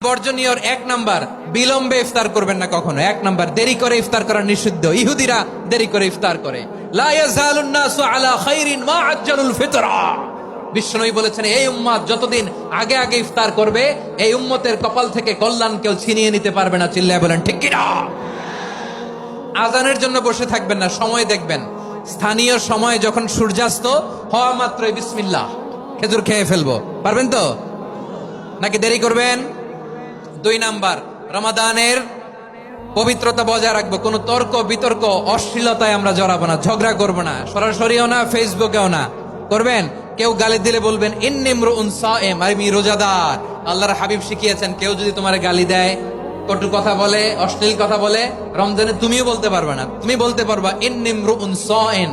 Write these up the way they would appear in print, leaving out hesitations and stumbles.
বর্জনীয় এক নাম্বার, বিলম্বে ইফতার করবেন না কখনো। এক নাম্বার, দেরি করে ইফতার করা নিষিদ্ধ। ইহুদিরা দেরি করে ইফতার করে। লা ইয়াজালুন নাসু আলা খাইরিন মা আজ্জালুল ফিতরা। বিশ্বনবী বলেছেন, এই উম্মত যতদিন আগে আগে ইফতার করবে, এই উম্মতের কপাল থেকে কল্যাণ কেউ ছিনিয়ে নিতে পারবে না। চিল্লায় বলেন ঠিক কি না? আজানের জন্য বসে থাকবেন না, সময় দেখবেন। স্থানীয় সময় যখন সূর্যাস্ত হওয়া মাত্রই বিসমিল্লাহ, খেজুর খেয়ে ফেলবো। পারবেন তো নাকি দেরি করবেন? দুই নাম্বার, রমাদানের পবিত্রতা বজায় রাখবো। কোন তর্ক বিতর্ক অশ্লীলতায় আমরা জড়াবো না, ঝগড়া করবো না, সরাসরিও না, ফেসবুকেও না। করবেন কেউ গালি দিলে বলবেন ইন্নিমরুউন সায়েম, আমি রোজাদার। আল্লাহর হাবিব শিখিয়েছেন, কেউ যদি তোমার গালি দেয়, কটু কথা বলে, অশ্লীল কথা বলে, রমজানে তুমিও বলতে পারবে না। তুমি বলতে পারবা ইন্নিমরুউন সায়েম,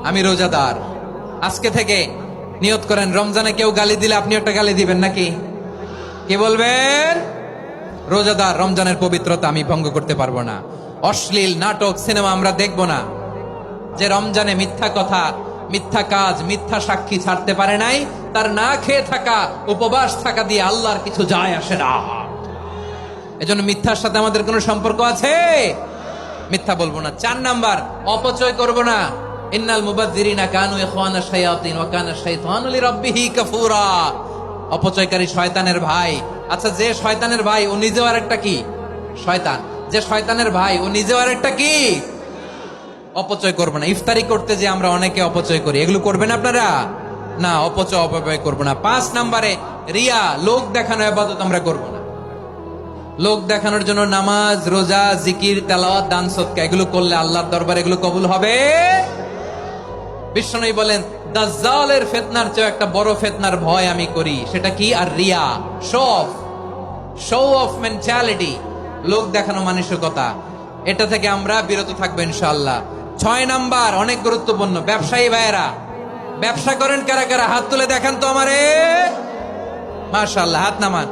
আমি রোজাদার। আজকে থেকে নিয়ত করেন, রমজানে কেউ গালি দিলে আপনি একটা গালি দিবেন নাকি? কি বলবেন? রোজাদার, রমজানের পবিত্রতা আমি ভঙ্গ করতে পারবো না। অশ্লীল নাটক সিনেমা আমরা দেখবো না। যে রমজানে মিথ্যা কথা, মিথ্যা কাজ, মিথ্যা সাক্ষী ছাড়তে পারে নাই, তার না খেয়ে থাকা, উপবাস থাকা দিয়ে আল্লাহর কিছু যায় আসে না। এজন্য মিথ্যার সাথে আমাদের কোনো সম্পর্ক আছে? মিথ্যা বলবো না। চার নাম্বার, অপচয় করব না। ইন্নাল মুবাযযিরিনা কানু ইখওয়ানা শায়াতিন ওয়া কানা শাইতানু লিরাব্বিহি কাফুরা। অপচয়কারী শয়তানের ভাই। আচ্ছা, যে শয়তানের ভাই ও নিজেও আরেকটা কি? শয়তান। যে শয়তানের ভাই ও নিজেও আরেকটা কি? অপচয় করবো না। ইফতারি করতে যে আমরা অনেকে অপচয় করি, এগুলো করবেন আপনারা না। অপচয় অপব্যয় করবো না। 5 নম্বরে, রিয়া, লোক দেখানো ইবাদত আমরা করবো না। লোক দেখানোর জন্য নামাজ, রোজা, জিকির, তেলাওয়াত, দান, সদকা এগুলো করলে আল্লাহর দরবারে এগুলো কবুল হবে। বিশ্বনবী বলেন, দাজ্জালের ফিতনার চেয়ে একটা বড় ফিতনার ভয় আমি করি। সেটা কি? আর রিয়া, শো অফ মেন্টালিটি, লোক দেখানো মানসিকতা। এটা থেকে আমরা বিরত থাকবো ইনশাআল্লাহ। 6 নাম্বার, অনেক গুরুত্বপূর্ণ। ব্যবসায়ী ভাইয়েরা, ব্যবসা করেন কারা কারা? হাত তুলে দেখান তো আমারে। মাশাআল্লাহ, হাত নামান।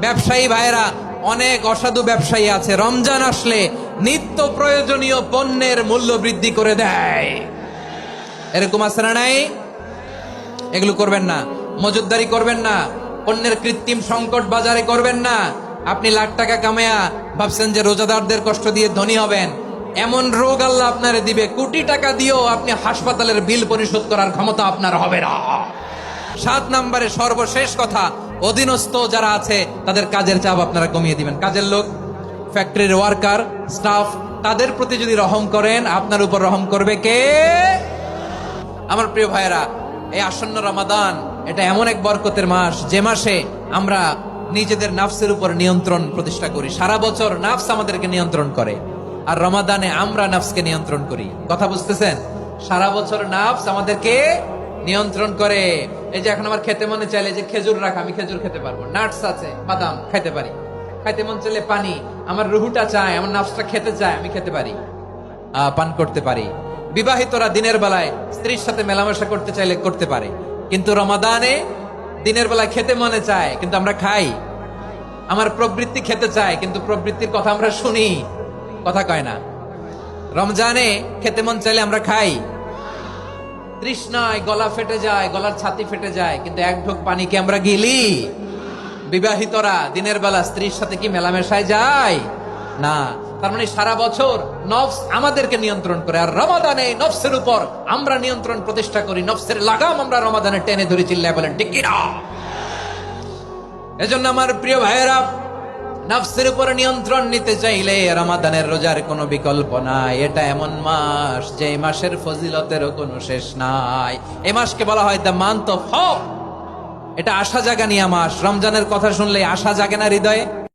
ব্যবসায়ী ভাইয়েরা, অনেক অসাধু ব্যবসায়ী আছে, রমজান আসলে নিত্য প্রয়োজনীয় পণ্যের মূল্য বৃদ্ধি করে দেয়। এরকম আছে না নাই? এগুলো করবেন না। মজুদদারি করবেন না। পণ্যের কৃত্রিম সংকট বাজারে করবেন না। আপনি লাখ টাকা কামায়া ভাবছেন যে রোজাদারদের কষ্ট দিয়ে ধনী হবেন। এমন রোগ আল্লাহ আপনারে দিবে, কোটি টাকা দিয়েও আপনি হাসপাতালের বিল পরিশোধ করার ক্ষমতা আপনার হবে না। 7 নম্বরে, সর্বশেষ কথা, অধীনস্থ যারা আছে তাদের কাজের চাপ আপনারা কমিয়ে দিবেন। কাজের লোক, ফ্যাক্টরির ওয়ার্কার, স্টাফ, তাদের প্রতি যদি রহম করেন, আপনার উপর রহম করবে কে? আমার প্রিয় ভাইয়েরা, এই আসন্ন রমাদান এটা এমন এক বরকতের মাস, যে মাসে আমরা নিজেদের নাফসের উপর নিয়ন্ত্রণ প্রতিষ্ঠা করি। সারা বছর নাফস আমাদেরকে নিয়ন্ত্রণ করে, আর রমাদানে আমরা নাফসকে নিয়ন্ত্রণ করি। কথা বুঝতেছেন? সারা বছর নাফস আমাদেরকে নিয়ন্ত্রণ করে। এই যে এখন আমার খেতে মনে চাইলে যে খেজুর রাখা, আমি খেজুর খেতে পারবো। নাটস আছে, বাদাম খাইতে পারি। খাইতে মন চাইলে পানি, আমার রুহুটা চায়, আমার নাফসটা খেতে চায়, আমি খেতে পারি, পান করতে পারি। বিবাহিতরা দিনের বেলায় স্ত্রীর সাথে মেলামেশা করতে চাইলে করতে পারে, কিন্তু রমাদানে দিনের বেলায় খেতে মনে চায় কিন্তু আমরা খাই। আমার প্রবৃত্তি খেতে চায় কিন্তু প্রবৃত্তির কথা আমরা শুনি, কথা কয় না। রমজানে খেতে মন চাইলে আমরা খাই। তৃষ্ণায় গলা ফেটে যায়, গলার ছাতি ফেটে যায়, কিন্তু এক ঢোক পানিকে আমরা গিলি। বিবাহিতরা দিনের বেলা স্ত্রীর সাথে কি মেলামেশায় যায়? না। তার মানে সারা বছর নফস আমাদেরকে নিয়ন্ত্রণ করে, আর রমাদানে নফসের উপর আমরা নিয়ন্ত্রণ প্রতিষ্ঠা করি। নফসের লাগাম আমরা রমাদানে টেনে ধরে। চিল্লায় বলেন ঠিক কি না? এজন্য আমার প্রিয় ভাইয়েরা, নফসের উপর নিয়ন্ত্রণ নিতে চাইলে রমাদানের রোজার কোনো বিকল্প নাই। এটা এমন মাস যে মাসের ফজিলতেরও কোনো শেষ নাই। এই মাসকে বলা হয় দ্য মান্থ অফ হোপ। এটা আশা জাগানিয়া মাস। রমজানের কথা শুনলে আশা জাগে না হৃদয়ে?